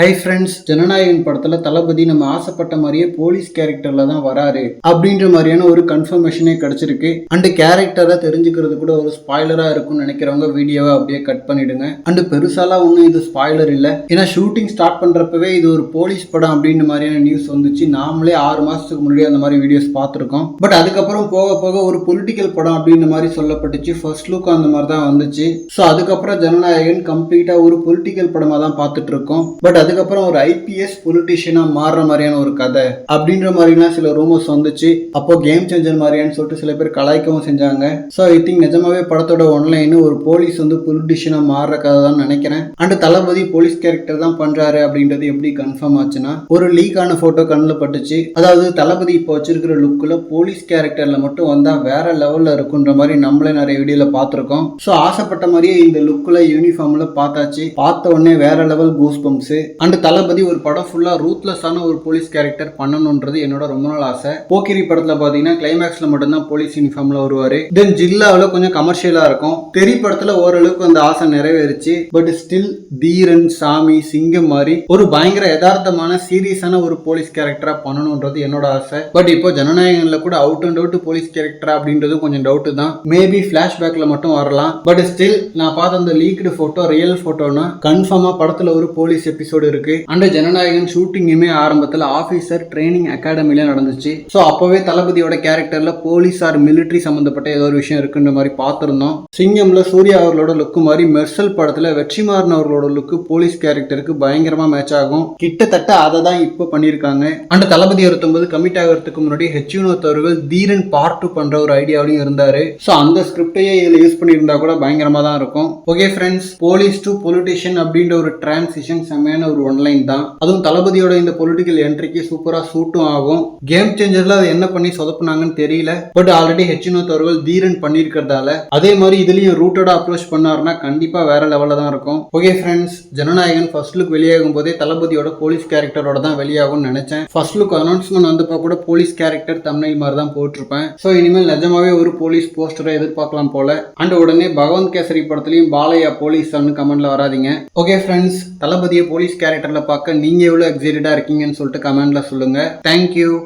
Hi friends, Jananayagan படத்துல தளபதி நம்ம ஆசைப்பட்ட மாதிரியே போலீஸ் கேரக்டர்ல தான் வராரு அப்படின்ற மாதிரியான ஒரு கன்ஃபர்மேஷனே கிடைச்சிருக்கு. அண்ட் கேரக்டரை தெரிஞ்சுக்கிறது கூட ஒரு ஸ்பாய்லரா இருக்கும்னு நினைக்கிறவங்க வீடியோவை அப்படியே கட் பண்ணிடுங்க. அண்ட் பெருசாலாம் ஒன்றும் இது ஸ்பாய்லர் இல்லை, ஏன்னா ஷூட்டிங் ஸ்டார்ட் பண்றப்பவே இது ஒரு போலீஸ் படம் அப்படின்ற மாதிரியான நியூஸ் வந்துச்சு. நாமளே 6 மாசத்துக்கு முன்னாடி அந்த மாதிரி வீடியோஸ் பார்த்துருக்கோம். பட் அதுக்கப்புறம் போக போக ஒரு பொலிட்டிக்கல் படம் அப்படின்ற மாதிரி சொல்லப்பட்டுச்சு. ஃபர்ஸ்ட் லுக் அந்த மாதிரி தான் வந்துச்சு. ஸோ அதுக்கப்புறம் ஜனநாயகன் கம்ப்ளீட்டா ஒரு பொலிட்டிக்கல் படமா தான் பார்த்துட்டு இருக்கோம். பட் அதுக்கப்புறம் ஒரு ஐபிஎஸ் பொலிட்டிஷியனா மாறுற மாதிரியான ஒரு கதை அப்படின்ற மாதிரிலாம் சில ரூமர்ஸ் வந்துச்சு. அப்போ கேம் சேஞ்சர் மாதிரியான்னு சொல்லிட்டு சில பேர் கலாய்க்கவும் செஞ்சாங்க. ஸோ ஐ திங்க் நிஜமாவே படத்தோட ஒன்லைன் ஒரு போலீஸ் பொலிட்டிஷியனா மாறுற கதை தான் நினைக்கிறேன். அண்ட் தளபதி போலீஸ் கேரக்டர் தான் பண்றாரு அப்படின்றது எப்படி கன்ஃபார்ம் ஆச்சுன்னா, ஒரு லீக் ஆன போட்டோ கண்ணில் பட்டுச்சு. அதாவது தளபதி இப்போ வச்சிருக்கிற லுக்ல போலீஸ் கேரக்டர்ல மட்டும் வந்தா வேற லெவல்ல இருக்குன்ற மாதிரி நம்மளே நிறைய வீடியோல பார்த்திருக்கோம். ஸோ ஆசைப்பட்ட மாதிரியே இந்த லுக்ல யூனிஃபார்ம்ல பார்த்தாச்சு. பார்த்த உடனே வேற லெவல் கூஸ் பம்ப்ஸ். அண்ட் தளபதி ஒரு படம் ஃபுல்லா ரூத்லெஸ்ஸான ஒரு போலீஸ் கேரக்டர் பண்ணணும்ன்றது என்னோட ரொம்ப நாள் ஆசை. போக்கிரி படத்துல பாத்தீங்கன்னா கிளைமேக்ஸ்ல மட்டும்தான் போலீஸ் யூனிஃபார்ம்ல வருவாரு. தென் ஜில்லாவில் கொஞ்சம் கமர்ஷியலா இருக்கும். தெரி படத்துல ஓரளவுக்கு அந்த ஆசை நிறைவேறிச்சு. பட் ஸ்டில் தீரன், சாமி, சிங்கம் மாதிரி ஒரு பயங்கர யதார்த்தமான சீரியஸான ஒரு போலீஸ் கேரக்டரா பண்ணணும்ன்றது என்னோட ஆசை. பட் இப்போ ஜனநாயகன்ல கூட அவுட் அண்ட் அவுட் போலீஸ் கேரக்டரா அப்படின்றது கொஞ்சம் டவுட் தான். மேபி பிளாஷ்பேக்ல மட்டும் வரலாம். பட் ஸ்டில் நான் பார்த்த அந்த லீக்டு போட்டோ ரியல் போட்டோனா கன்ஃபார்மா படத்துல ஒரு போலீஸ் எபிசோடு இருக்கு. அண்ட் ஜனநாயகன் ஷூட்டிங்குமே ஆரம்பத்தில் ஆபீசர் ட்ரைனிங் அகாடமில நடந்துச்சு. ஸோ அப்பவே தளபதியோட கேரக்டர்ல போலீஸ் ஆர் மிலிட்ரி சம்பந்தப்பட்ட ஏதோ ஒரு விஷயம் இருக்குன்ற மாதிரி பார்த்திருந்தோம். சிங்கம்ல சூர்யா அவர்களோட லுக்கு மாதிரி மெர்சல் படத்துல வெற்றிமாறன் அவர்களோட லுக்கு போலீஸ் கேரக்டருக்கு பயங்கரமா மேட்ச் ஆகும். கிட்டத்தட்ட அதை தான் இப்போ பண்ணியிருக்காங்க. அண்ட் தளபதி 19 கமிட் ஆகிறதுக்கு முன்னாடி ஹெச்யூனோத் அவர்கள் தீரன் பார்ட் 2 பண்ற ஒரு ஐடியாவிலையும் இருந்தாரு. ஸோ அந்த ஸ்கிரிப்டையே இதில் யூஸ் பண்ணியிருந்தா கூட பயங்கரமா தான் இருக்கும். Okay friends, police to politician அப்படின்ற ஒரு டிரான்சிஷன் செம்மையான ஒரு ஒன்லைன் தான். அதுவும் தளபதியோட இந்த பொலிட்டிக்கல் என்ட்ரிக்கு சூப்பரா சூட்டும் ஆகும். கேம் சேஞ்சர்ல அது என்ன பண்ணி சொதப்புனாங்கன்னு தெரியல. பட் ஆல்ரெடி ஹெச்யூனோத் அவர்கள் தீரன் பண்ணியிருக்கிறதால அதே மாதிரி இதுலயும் ரூட்டடா அப்ரோச் பண்ணாருன்னா கண்டிப்பா வேற லெவல்ல தான் இருக்கும். Okay friends, Jananayagan first look வெளியாகும் போதே தளபதியோட போலீஸ் கேரக்டரோட தான் வெளியாகும்னு நினைச்சேன். ஃபர்ஸ்ட் லுக் அனௌன்ஸ்மெண்ட் வந்தப்போ கூட போலீஸ் கேரக்டர் தம்ப்நெயில் மாதிரி தான் போட்டிருப்பேன். ஸோ இனிமேல் நிஜமாவே ஒரு போலீஸ் போஸ்டரை எதிர்பார்க்கலாம் போல. அண்ட் உடனே பகவந்த் கேசரி படத்துலயும் பாலையா போலீஸ் கமெண்ட்ல வராதிங்க. ஓகே ஃப்ரெண்ட்ஸ், தளபதியை போலீஸ் கேரக்டர்ல பார்க்க நீங்க எவ்வளவு எக்ஸைட்டடா இருக்கீங்கன்னு சொல்லிட்டு கமெண்ட்ல சொல்லுங்க. தேங்க்யூ.